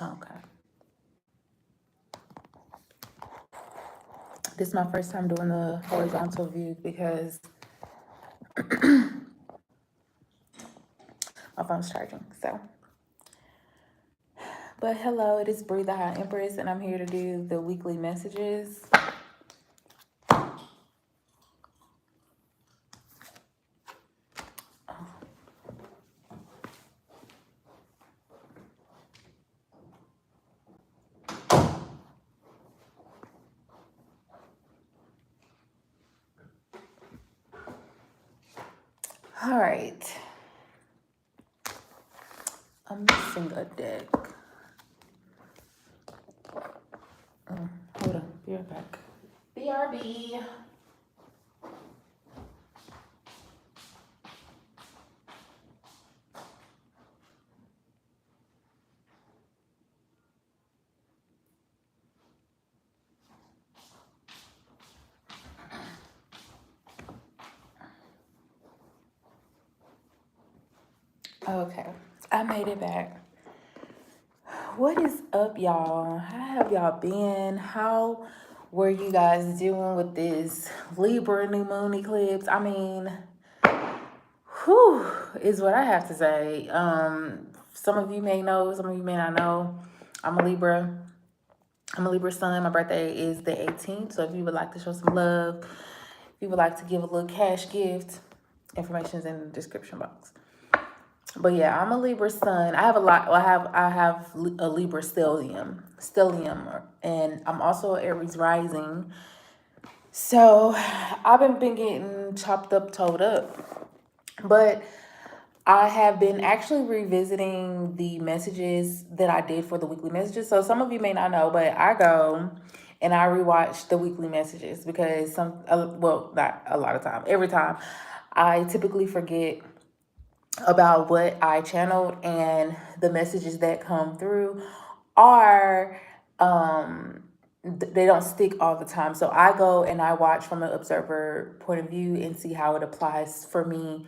Okay. This is my first time doing the horizontal view because my phone's charging. So, but hello, it is Bree the High Empress, and I'm here to do the weekly messages. All right. I'm missing a deck. Hold on. Be right back. BRB. Okay. I made it back. What is up, y'all? How have y'all been? How were you guys doing with this Libra new moon eclipse? I mean, whew, is what I have to say. Some of you may know, some of you may not know. I'm a Libra. I'm a Libra sun. My birthday is the 18th. So if you would like to show some love, if you would like to give a little cash gift, information is in the description box. But yeah, I'm a Libra sun. I have a lot. I have a Libra stellium, and I'm also Aries rising. So I've been getting chopped up, toed up, but I have been actually revisiting the messages that I did for the weekly messages. So some of you may not know, but I go and I rewatch the weekly messages because well, not a lot of time, every time I typically forget about what I channeled, and the messages that come through are they don't stick all the time. So I go and I watch from an observer point of view and see how it applies for me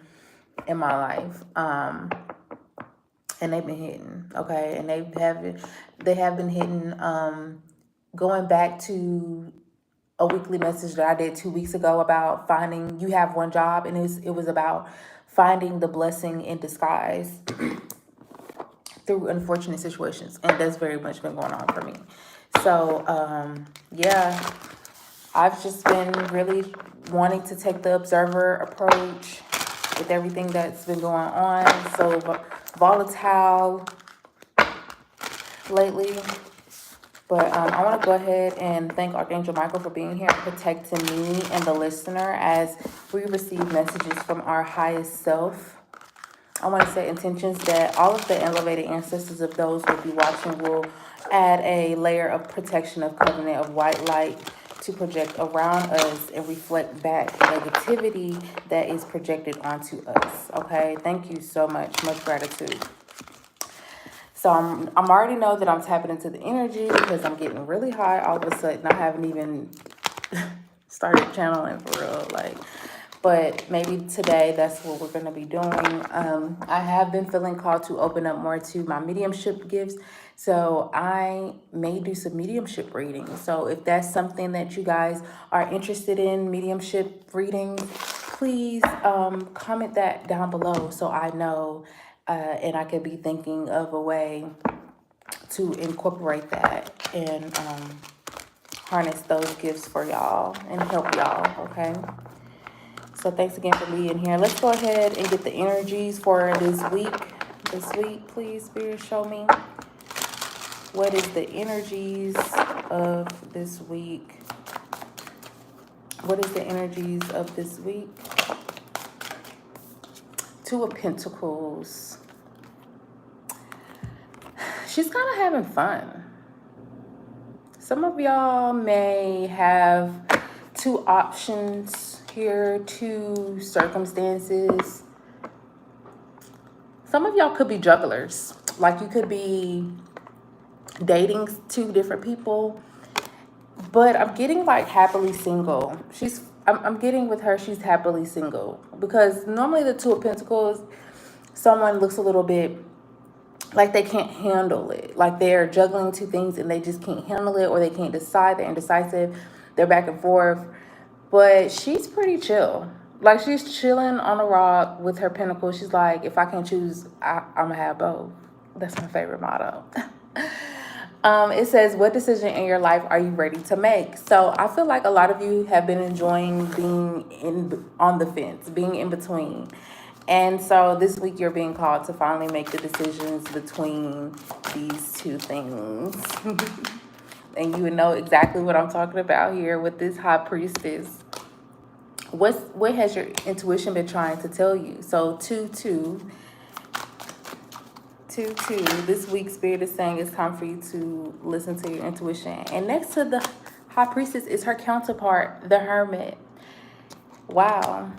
in my life. And they've been hitting, okay, and they have been hitting. Going back to a weekly message that I did 2 weeks ago about finding you have one job, and it was about finding the blessing in disguise through unfortunate situations, and that's very much been going on for me. So yeah, I've just been really wanting to take the observer approach with everything that's been going on. So volatile lately. But I want to go ahead and thank Archangel Michael for being here and protecting me and the listener as we receive messages from our highest self. I want to set intentions that all of the elevated ancestors of those who will be watching will add a layer of protection of covenant of white light to project around us and reflect back negativity that is projected onto us. Okay, thank you so much. Much gratitude. So I'm already know that I'm tapping into the energy because I'm getting really high all of a sudden. I haven't even started channeling for real, like. But maybe today that's what we're going to be doing. I have been feeling called to open up more to my mediumship gifts. So I may do some mediumship readings. So if that's something that you guys are interested in, mediumship readings, please comment that down below so I know and I could be thinking of a way to incorporate that and harness those gifts for y'all and help y'all, okay? So thanks again for being here. Let's go ahead and get the energies for this week. This week, please, Spirit, show me. What is the energies of this week? What is the energies of this week? Two of Pentacles. She's kind of having fun. Some of y'all may have two options here, two circumstances. Some of y'all could be jugglers. Like you could be dating two different people, but I'm getting like happily single. I'm getting with her, she's happily single, because normally the Two of Pentacles, someone looks a little bit like they can't handle it. Like they're juggling two things and they just can't handle it, or they can't decide. They're indecisive. They're back and forth. But she's pretty chill. Like she's chilling on a rock with her pinnacle. She's like, if I can choose, I'm gonna have both. That's my favorite motto. It says, what decision in your life are you ready to make? So I feel like a lot of you have been enjoying being on the fence, being in between. And so this week you're being called to finally make the decisions between these two things. And you would know exactly what I'm talking about here with this high priestess. What has your intuition been trying to tell you? So 2 2 this week spirit is saying it's time for you to listen to your intuition. And next to the high priestess is her counterpart, the hermit. Wow.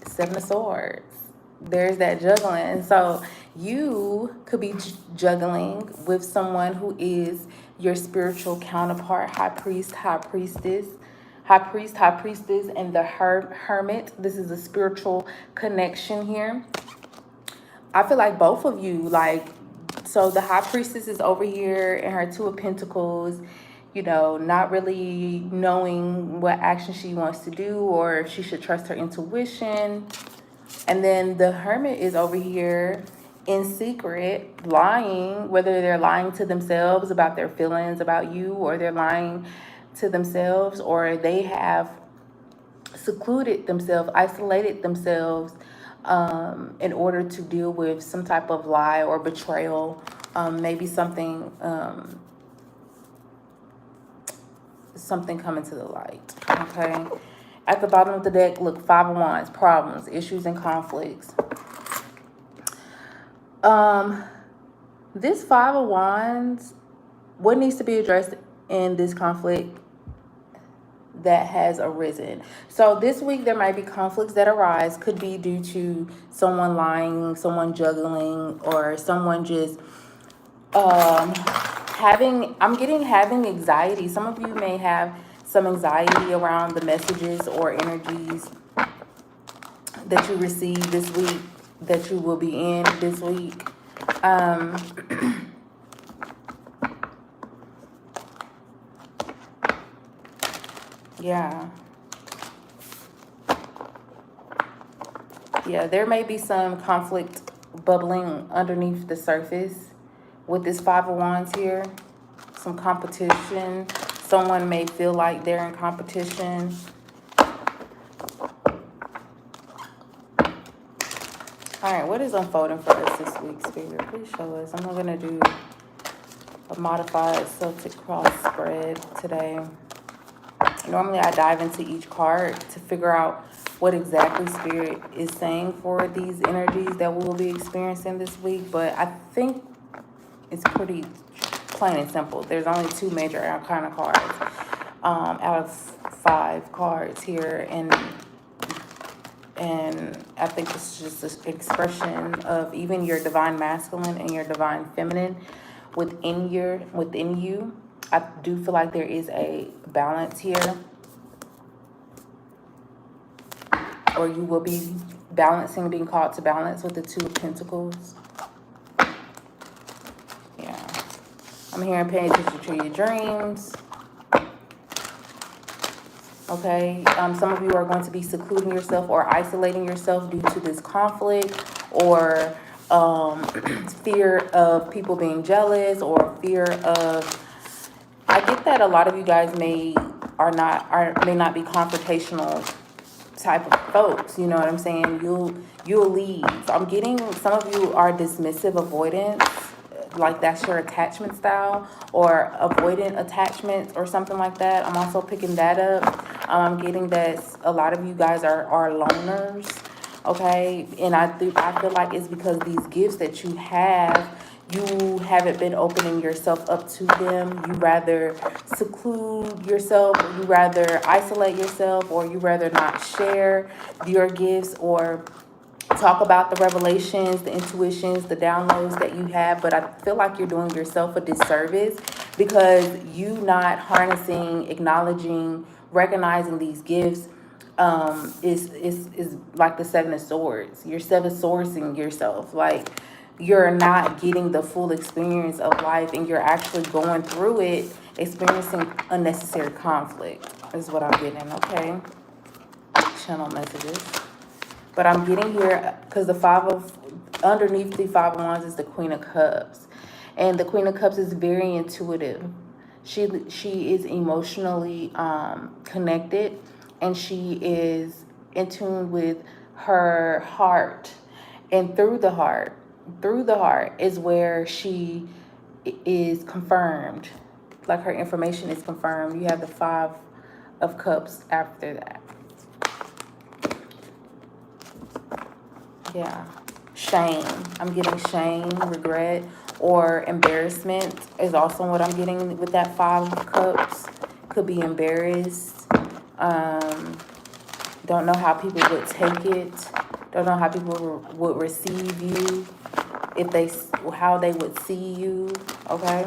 7 of swords. There's that juggling. So you could be juggling with someone who is your spiritual counterpart, high priest, high priestess, high priest, high priestess, and the hermit. This is a spiritual connection here. I feel like both of you, like, so the high priestess is over here in her 2 of pentacles, you know, not really knowing what action she wants to do or if she should trust her intuition. And then the hermit is over here in secret, lying, whether they're lying to themselves about their feelings about you, or they're lying to themselves, or they have secluded themselves, isolated themselves in order to deal with some type of lie or betrayal, maybe something coming to the light. Okay. At the bottom of the deck, look, 5 of Wands, problems, issues, and conflicts. This 5 of Wands, what needs to be addressed in this conflict that has arisen? So this week there might be conflicts that arise, could be due to someone lying, someone juggling, or someone just having anxiety. Some of you may have some anxiety around the messages or energies that you receive this week, that you will be in this week. Yeah. Yeah, there may be some conflict bubbling underneath the surface with this 5 of Wands here. Some competition. Someone may feel like they're in competition. All right, what is unfolding for us this week, Spirit? Please show us. I'm not going to do a modified Celtic cross spread today. Normally I dive into each card to figure out what exactly Spirit is saying for these energies that we will be experiencing this week. But I think it's pretty plain and simple. There's only 2 major arcana cards out of 5 cards here. And I think it's just an expression of even your divine masculine and your divine feminine within you. I do feel like there is a balance here, or you will be balancing, being called to balance with the 2 of Pentacles. Yeah. I'm hearing pay attention to your dreams. Okay. Some of you are going to be secluding yourself or isolating yourself due to this conflict, or fear of people being jealous, or fear of, I get that a lot of you guys may not be confrontational type of folks, you know what I'm saying? You'll leave. So I'm getting some of you are dismissive avoidance, like that's your attachment style, or avoidant attachments or something like that. I'm also picking that up. I'm getting that a lot of you guys are loners, okay? And I feel like it's because these gifts that you haven't been opening yourself up to them. You rather seclude yourself, or you rather isolate yourself, or you rather not share your gifts or talk about the revelations, the intuitions, the downloads that you have. But I feel like you're doing yourself a disservice because you not harnessing, acknowledging, recognizing these gifts is like the 7 of Swords. You're 7 sourcing yourself. Like, you're not getting the full experience of life, and you're actually going through it, experiencing unnecessary conflict is what I'm getting, okay? Channel messages. But I'm getting here because underneath the Five of Wands is the Queen of Cups. And the Queen of Cups is very intuitive. She is emotionally connected, and she is in tune with her heart. And through the heart is where she is confirmed. Like, her information is confirmed. You have the Five of Cups after that. Yeah. Shame. I'm getting shame, regret, or embarrassment is also what I'm getting with that Five of Cups. Could be embarrassed. Um, don't know how people would take it. Don't know how people would receive you. How they would see you. Okay.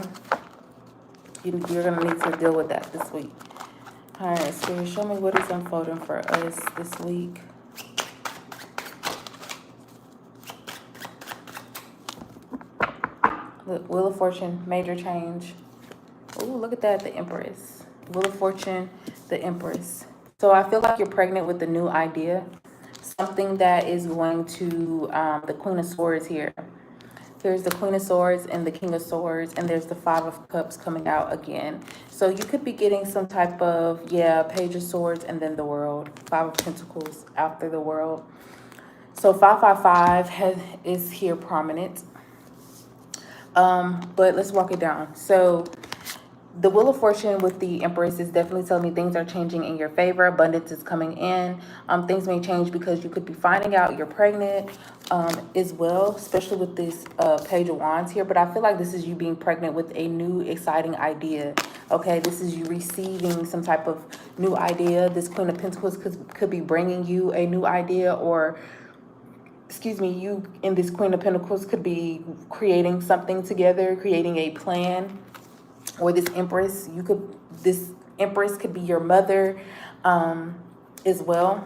You're gonna need to deal with that this week. All right, Spirit, show me what is unfolding for us this week. Look, Wheel of Fortune, major change. Oh, look at that, the Empress. Wheel of Fortune, the Empress. So I feel like you're pregnant with a new idea. Something that is going to, the Queen of Swords here. There's the Queen of Swords and the King of Swords, and there's the Five of Cups coming out again. So you could be getting some type of, Page of Swords and then the World. Five of Pentacles after the World. So 555 is here prominent. But let's walk it down. So the Wheel of Fortune with the Empress is definitely telling me things are changing in your favor. Abundance is coming in. Things may change because you could be finding out you're pregnant as well, especially with this Page of Wands here. But I feel like this is you being pregnant with a new exciting idea. Okay, this is you receiving some type of new idea. This Queen of Pentacles could be bringing you a new idea, or you and this Queen of Pentacles could be creating something together, creating a plan. Or this Empress could be your mother as well.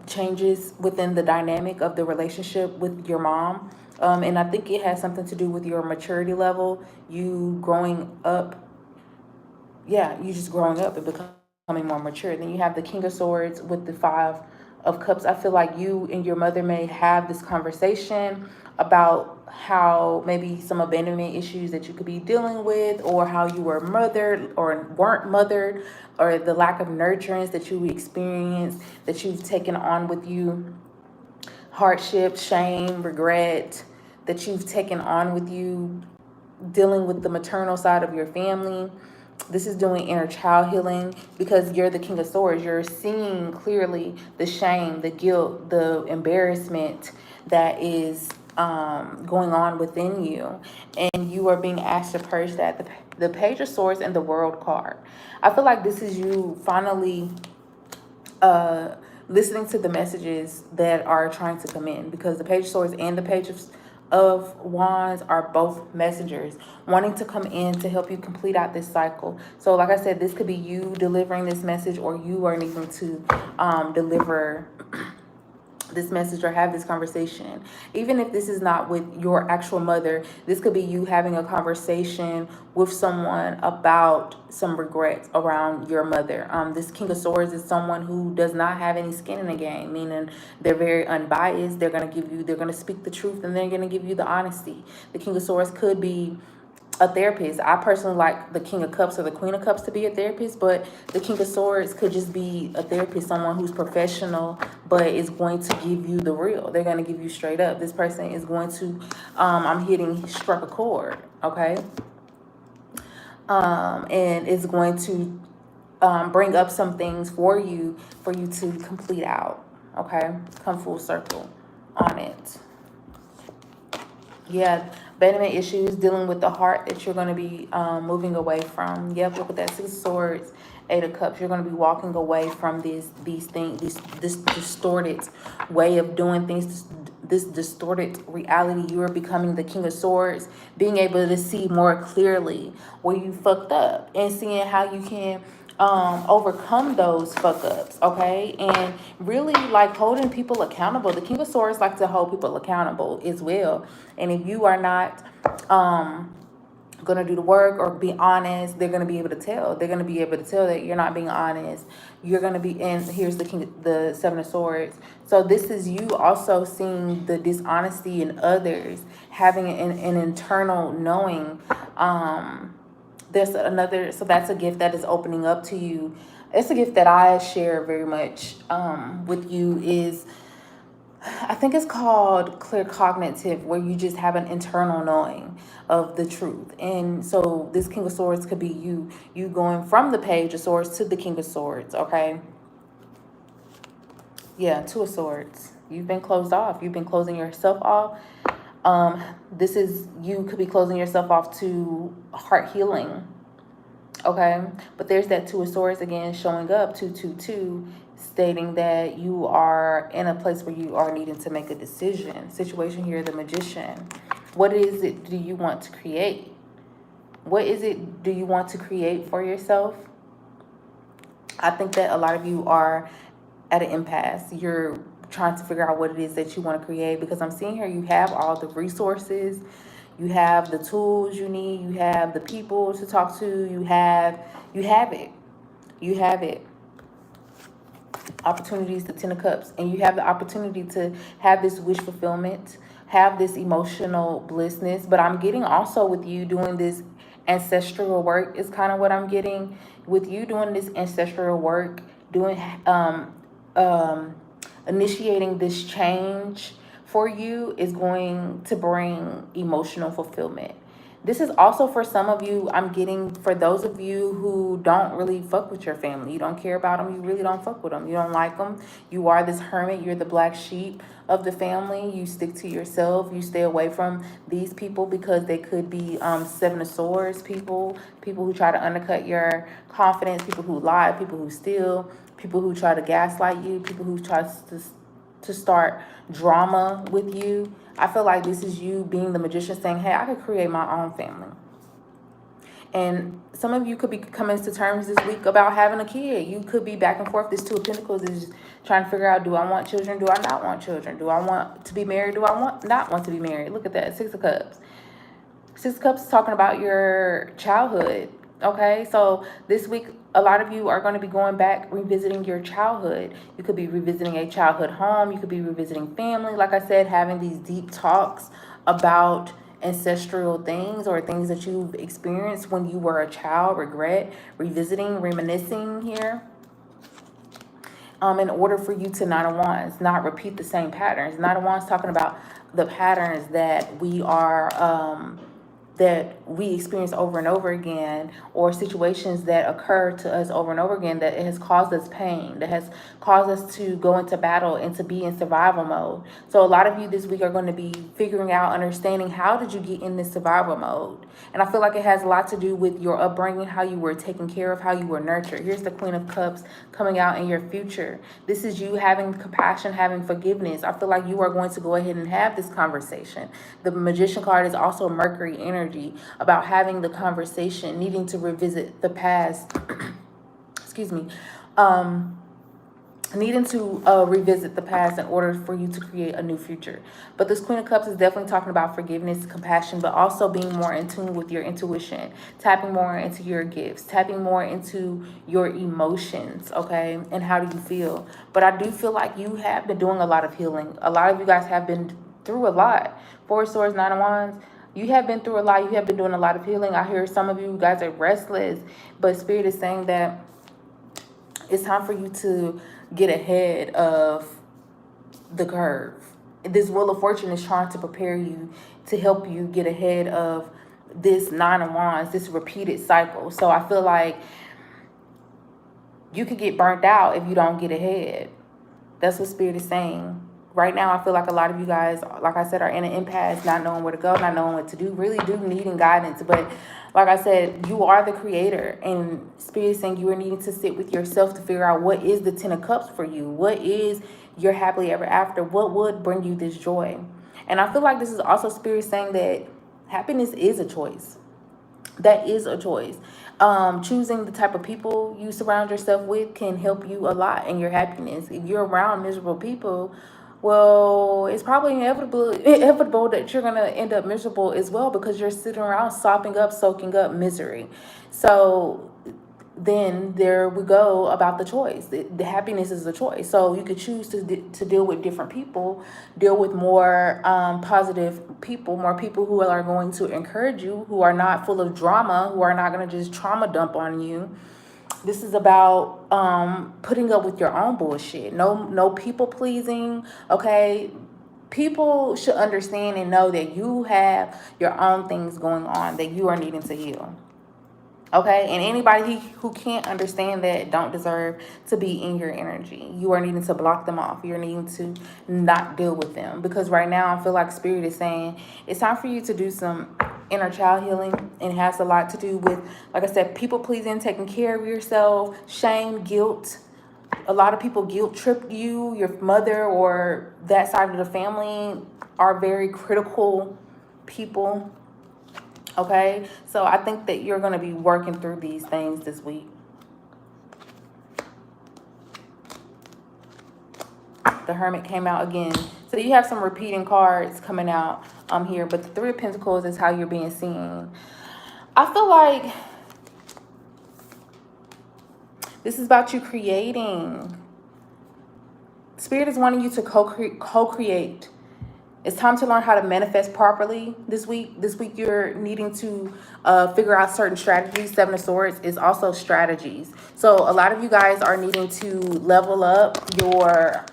Changes within the dynamic of the relationship with your mom. And I think it has something to do with your maturity level, you growing up. Yeah, you just growing up and becoming more mature. Then you have the King of Swords with the Five of Cups. I feel like you and your mother may have this conversation about how maybe some abandonment issues that you could be dealing with, or how you were mothered or weren't mothered, or the lack of nurturance that you experienced, that you've taken on with you, hardship, shame, regret that you've taken on with you, dealing with the maternal side of your family. This is doing inner child healing because you're the King of Swords. You're seeing clearly the shame, the guilt, the embarrassment that is going on within you. And you are being asked to purge that. The Page of Swords and the World card. I feel like this is you finally listening to the messages that are trying to come in, because the Page of Swords and the Page of Wands are both messengers wanting to come in to help you complete out this cycle. So like I said, this could be you delivering this message, or you are needing to deliver this message or have this conversation. Even if this is not with your actual mother, this could be you having a conversation with someone about some regrets around your mother. This King of Swords is someone who does not have any skin in the game, meaning they're very unbiased. They're going to speak the truth, and they're going to give you the honesty. The King of Swords could be a therapist. I personally like the King of Cups or the Queen of Cups to be a therapist, but the King of Swords could just be a therapist, someone who's professional, but is going to give you the real. They're going to give you straight up. This person is going to, struck a chord, okay? And it's going to bring up some things for you to complete out, okay? Come full circle on it. Yeah, abandonment issues, dealing with the heart that you're going to be moving away from. Yep, look at that. Six of Swords, Eight of Cups. You're going to be walking away from these things, this distorted way of doing things, this distorted reality. You are becoming the King of Swords, being able to see more clearly where you fucked up, and seeing how you can overcome those fuck ups, okay? And really like holding people accountable. The King of Swords like to hold people accountable as well. And if you are not gonna do the work or be honest, they're gonna be able to tell. They're gonna be able to tell that you're not being honest. You're gonna be, and here's the Seven of Swords. So this is you also seeing the dishonesty in others, having an internal knowing. There's another, so that's a gift that is opening up to you. It's a gift that I share very much with you is, I think it's called clear cognitive, where you just have an internal knowing of the truth. And so this King of Swords could be you going from the Page of Swords to the King of Swords, okay? Yeah, Two of Swords. You've been closed off. You've been closing yourself off. This is, you could be closing yourself off to heart healing, okay? But there's that Two of Swords again showing up, 222, stating that you are in a place where you are needing to make a decision. Situation here, the Magician. What is it do you want to create? What is it do you want to create for yourself? I think that a lot of you are at an impasse. You're trying to figure out what it is that you want to create, because I'm seeing here you have all the resources, you have the tools you need, you have the people to talk to, you have it. You have it. Opportunities, the Ten of Cups, and you have the opportunity to have this wish fulfillment, have this emotional blissness. But I'm getting also with you doing this ancestral work is kind of what I'm getting with you doing this ancestral work, doing initiating this change for you is going to bring emotional fulfillment. This is also for some of you, I'm getting for those of you who don't really fuck with your family. You don't care about them. You really don't fuck with them. You don't like them. You are this hermit. You're the black sheep of the family. You stick to yourself. You stay away from these people because they could be Seven of Swords people who try to undercut your confidence, people who lie, people who steal, people who try to gaslight you, people who try to start drama with you. I feel like this is you being the Magician saying, hey, I could create my own family. And some of you could be coming to terms this week about having a kid. You could be back and forth. This Two of Pentacles is trying to figure out, do I want children? Do I not want children? Do I want to be married? Do I not want to be married? Look at that, Six of Cups. Six of Cups is talking about your childhood, okay? So this week, a lot of you are going to be going back, revisiting your childhood. You could be revisiting a childhood home. You could be revisiting family. Like I said, having these deep talks about ancestral things or things that you've experienced when you were a child, regret, revisiting, reminiscing here. In order for you to Nine of Wands not repeat the same patterns. Nine of Wands talking about the patterns that we are that we experience over and over again, or situations that occur to us over and over again, that it has caused us pain, that has caused us to go into battle and to be in survival mode. So a lot of you this week are going to be figuring out, understanding, how did you get in this survival mode? And I feel like it has a lot to do with your upbringing, how you were taken care of, how you were nurtured. Here's the Queen of Cups coming out in your future. This is you having compassion, having forgiveness. I feel like you are going to go ahead and have this conversation. The Magician card is also Mercury energy, about having the conversation, needing to revisit the past. Excuse me. Needing to revisit the past in order for you to create a new future. But this Queen of Cups is definitely talking about forgiveness, compassion, but also being more in tune with your intuition, tapping more into your gifts, tapping more into your emotions, okay? And how do you feel? But I do feel like you have been doing a lot of healing. A lot of you guys have been through a lot. Four of Swords, Nine of Wands. You have been through a lot. You have been doing a lot of healing. I hear some of you guys are restless, but Spirit is saying that it's time for you to get ahead of the curve. This Wheel of Fortune is trying to prepare you, to help you get ahead of this Nine of Wands, this repeated cycle. So I feel like you could get burnt out if you don't get ahead. That's what Spirit is saying. Right now, I feel like a lot of you guys, like I said, are in an impasse, not knowing where to go, not knowing what to do, really do needing guidance. But like I said, you are the creator, and Spirit is saying you are needing to sit with yourself to figure out what is the Ten of Cups for you. What is your happily ever after? What would bring you this joy? And I feel like this is also Spirit saying that happiness is a choice. That is a choice. Choosing the type of people you surround yourself with can help you a lot in your happiness. If you're around miserable people, well, it's probably inevitable that you're gonna end up miserable as well, because you're sitting around soaking up misery. So then there we go about the choice. The happiness is a choice. So you could choose to deal with different people, deal with more positive people, more people who are going to encourage you, who are not full of drama, who are not going to just trauma dump on you. This is about putting up with your own bullshit. No people pleasing. Okay, people should understand and know that you have your own things going on that you are needing to heal. Okay, and anybody who can't understand that don't deserve to be in your energy. You are needing to block them off. You're needing to not deal with them, because right now I feel like Spirit is saying it's time for you to do some inner child healing, and it has a lot to do with, like I said, people pleasing, taking care of yourself, shame, guilt. A lot of people guilt trip you. Your mother or that side of the family are very critical people. Okay, so I think that you're going to be working through these things this week. The Hermit came out again. So you have some repeating cards coming out here, but the Three of Pentacles is how you're being seen. I feel like this is about you creating. Spirit is wanting you to co-create. It's time to learn how to manifest properly this week. This week you're needing to figure out certain strategies. Seven of Swords is also strategies. So a lot of you guys are needing to level up your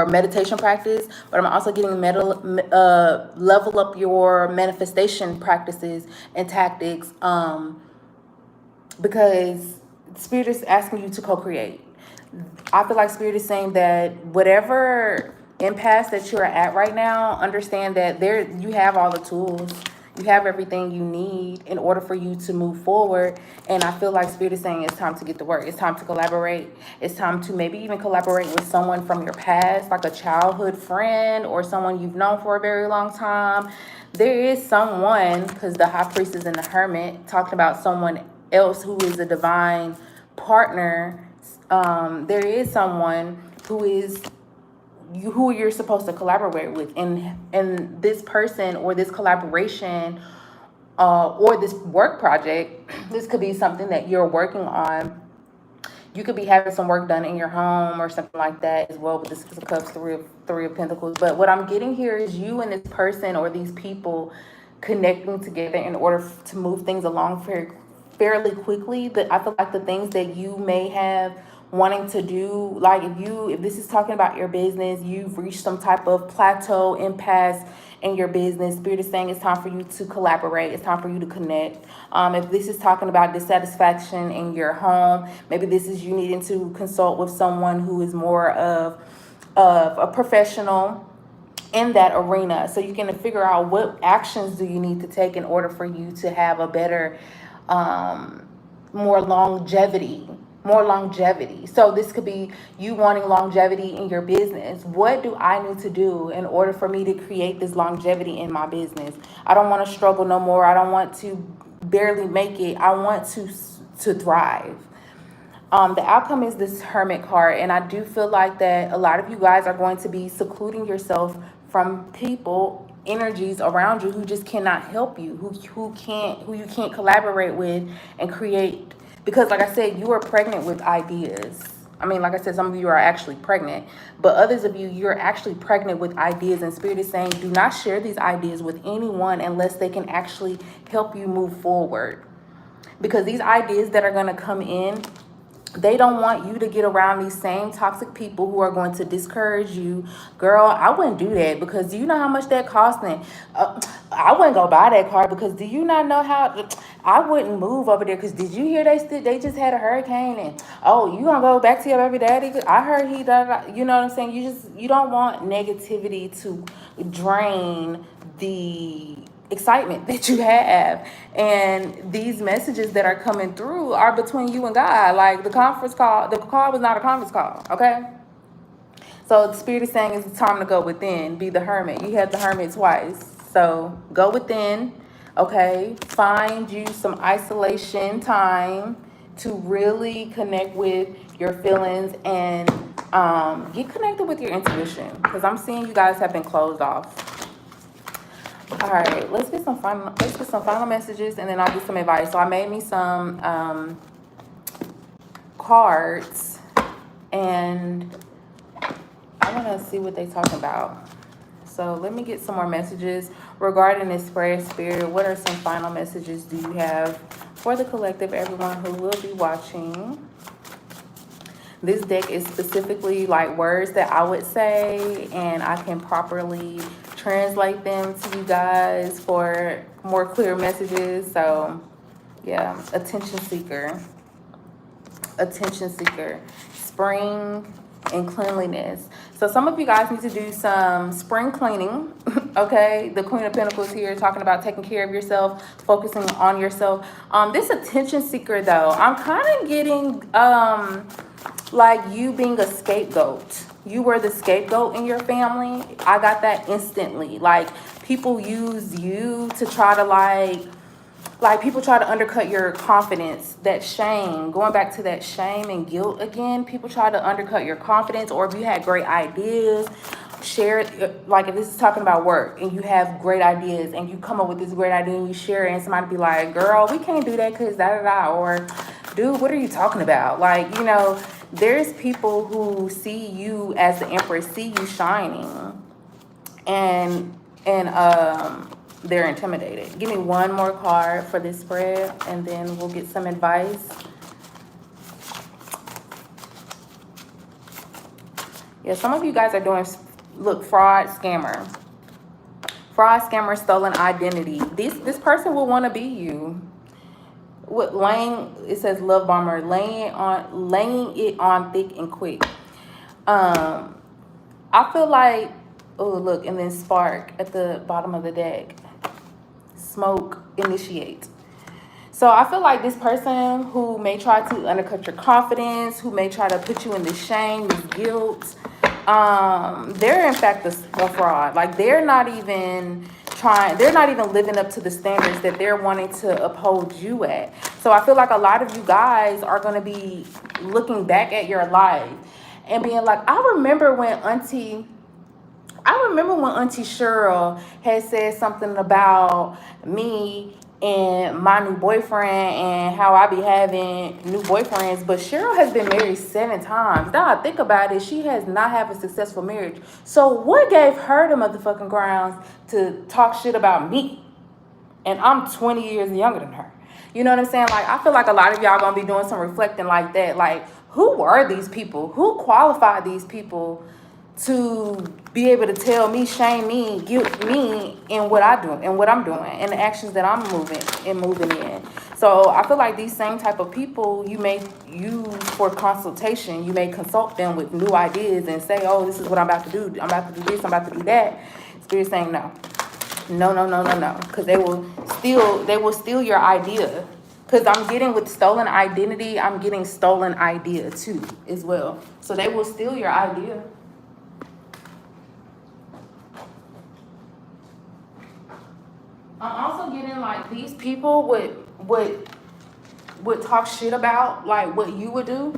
meditation practice, but I'm also getting level up your manifestation practices and tactics, because Spirit is asking you to co-create. I feel like Spirit is saying that whatever impasse that you're at right now, understand that you have all the tools. You have everything you need in order for you to move forward. And I feel like Spirit is saying it's time to get to work. It's time to collaborate. It's time to maybe even collaborate with someone from your past, like a childhood friend or someone you've known for a very long time. There is someone, because the High Priestess and the Hermit talking about someone else who is a divine partner. There is someone who you're supposed to collaborate with, and this person or this collaboration or this work project, this could be something that you're working on. You could be having some work done in your home or something like that as well with the Six of Cups, Three of Pentacles. But what I'm getting here is you and this person or these people connecting together in order to move things along fairly quickly. That I feel like the things that you may have wanting to do, like if this is talking about your business, you've reached some type of plateau, impasse in your business. Spirit is saying it's time for you to collaborate. It's time for you to connect. If this is talking about dissatisfaction in your home, maybe this is you needing to consult with someone who is more of a professional in that arena, so you can figure out what actions do you need to take in order for you to have a better more longevity. So this could be you wanting longevity in your business. What do I need to do in order for me to create this longevity in my business? I don't want to struggle no more. I don't want to barely make it. I want to thrive. The outcome is this Hermit card, and I do feel like that a lot of you guys are going to be secluding yourself from people, energies around you who just cannot help you, who you can't collaborate with and create. Because like I said, you are pregnant with ideas. I mean, like I said, some of you are actually pregnant, but others of you, you're actually pregnant with ideas, and Spirit is saying do not share these ideas with anyone unless they can actually help you move forward. Because these ideas that are going to come in, they don't want you to get around these same toxic people who are going to discourage you. Girl, I wouldn't do that, because do you know how much that costs? And I wouldn't go buy that car, because do you not know how? I wouldn't move over there, because did you hear they just had a hurricane? And oh, you gonna go back to your baby daddy? I heard he died. You know what I'm saying? You don't want negativity to drain the excitement that you have. And these messages that are coming through are between you and God. Like the call was not a conference call. Okay, so the Spirit is saying it's time to go within, be the hermit. You had the hermit twice, so go within. Okay, find you some isolation time to really connect with your feelings and get connected with your intuition, because I'm seeing you guys have been closed off. All right, let's get some final messages, and then I'll get some advice. So I made me some cards, and I want to see what they talking about. So let me get some more messages regarding this prayer spirit. What are some final messages do you have for the collective, everyone who will be watching? This deck is specifically like words that I would say, and I can properly translate them to you guys for more clear messages. So yeah, attention seeker, spring, and cleanliness. So some of you guys need to do some spring cleaning. Okay, the Queen of Pentacles here talking about taking care of yourself, focusing on yourself. This attention seeker though, I'm kind of getting like you being a scapegoat. You were the scapegoat in your family. I got that instantly. Like people use you to try to like people try to undercut your confidence. That shame, going back to that shame and guilt again, people try to undercut your confidence. Or if you had great ideas, share it. Like if this is talking about work and you have great ideas and you come up with this great idea and you share it, and somebody be like, girl, we can't do that because da da da, or dude, what are you talking about? Like, you know, there's people who see you as the empress, see you shining, and they're intimidated. Give me one more card for this spread, and then we'll get some advice. Yeah, some of you guys are doing, look, fraud, scammer, stolen identity. This person will want to be you. What laying? It says love bomber, laying it on thick and quick. I feel like, oh look, and then spark at the bottom of the deck. Smoke, initiate. So I feel like this person who may try to undercut your confidence, who may try to put you in this shame, this guilt, they're in fact a fraud. Like they're not even living up to the standards that they're wanting to uphold you at. So I feel like a lot of you guys are going to be looking back at your life and being like, I remember when Auntie Cheryl had said something about me and my new boyfriend and how I be having new boyfriends. But Cheryl has been married 7 times. Now I think about it, she has not had a successful marriage. So what gave her the motherfucking grounds to talk shit about me? And I'm 20 years younger than her. You know what I'm saying? Like, I feel like a lot of y'all gonna be doing some reflecting like that. Like, who were these people? Who qualified these people to be able to tell me, shame me, guilt me in what I do and what I'm doing and the actions that I'm moving in. So I feel like these same type of people you may use for consultation. You may consult them with new ideas and say, oh, this is what I'm about to do. I'm about to do this, I'm about to do that. Spirit's saying no. No. Because they will steal your idea. Because I'm getting with stolen identity, I'm getting stolen idea too as well. So they will steal your idea. I'm also getting like these people would talk shit about like what you would do,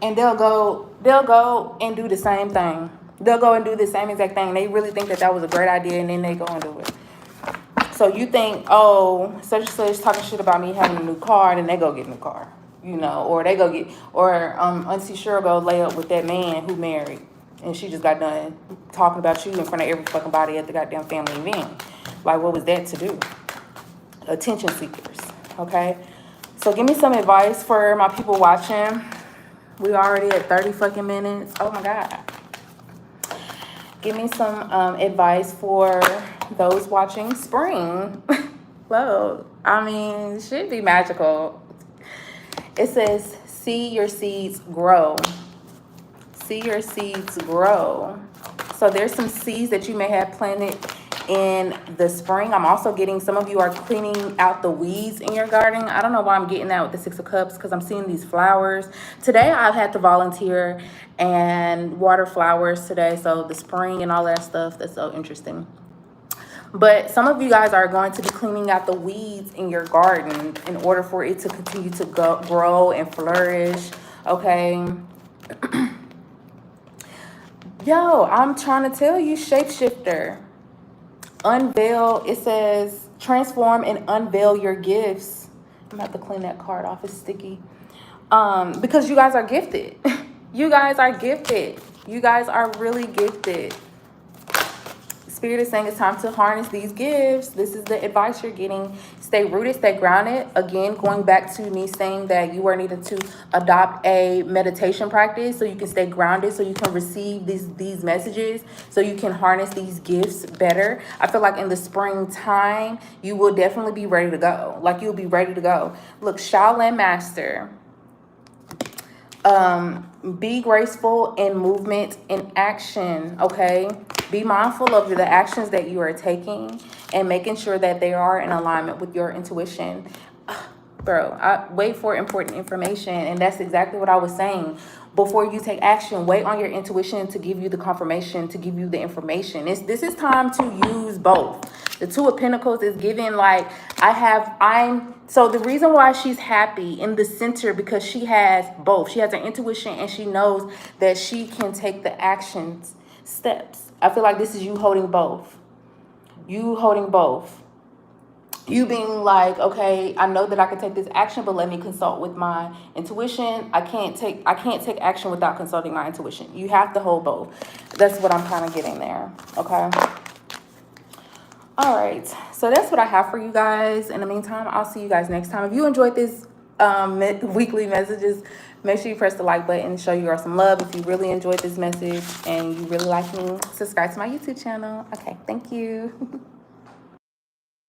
and they'll go and do the same thing. They'll go and do the same exact thing. They really think that was a great idea, and then they go and do it. So you think, oh, such and such talking shit about me having a new car, and they go get a new car, you know, or they go get, or Auntie Cheryl go lay up with that man who married, and she just got done talking about you in front of every fucking body at the goddamn family event. Like, what was that to do? Attention seekers, okay? So give me some advice for my people watching. We already at 30 fucking minutes. Oh my God. Give me some advice for those watching spring. Well, I mean, it should be magical. It says, see your seeds grow. See your seeds grow. So there's some seeds that you may have planted in the spring. I'm also getting some of you are cleaning out the weeds in your garden. I don't know why I'm getting that with the 6 of Cups, because I'm seeing these flowers. Today I've had to volunteer and water flowers today. So the spring and all that stuff, that's so interesting. But some of you guys are going to be cleaning out the weeds in your garden in order for it to continue to grow and flourish. Okay. Yo, I'm trying to tell you, shapeshifter. Unveil, it says transform and unveil your gifts. I'm about to clean that card off, it's sticky. Because you guys are gifted. You guys are gifted. You guys are really gifted. Spirit is saying it's time to harness these gifts. This is the advice you're getting. Stay rooted, stay grounded. Again, going back to me saying that you are needed to adopt a meditation practice so you can stay grounded, so you can receive these messages, so you can harness these gifts better. I feel like in the springtime, you will definitely be ready to go. Like, you'll be ready to go. Look, Shaolin Master. Be graceful in movement and action, okay? Be mindful of the actions that you are taking and making sure that they are in alignment with your intuition. Bro, I wait for important information, and that's exactly what I was saying. Before you take action, wait on your intuition to give you the confirmation, to give you the information. This is time to use both. The Two of Pentacles is giving, like, so the reason why she's happy in the center, because she has both. She has her intuition and she knows that she can take the actions, steps. I feel like this is you holding both. You holding both. You being like, okay, I know that I can take this action, but let me consult with my intuition. I can't take action without consulting my intuition. You have to hold both. That's what I'm kind of getting there. Okay. All right, so that's what I have for you guys. In the meantime, I'll see you guys next time. If you enjoyed this weekly messages, make sure you press the like button, show you all some love. If you really enjoyed this message and you really like me, subscribe to my YouTube channel. Okay, thank you.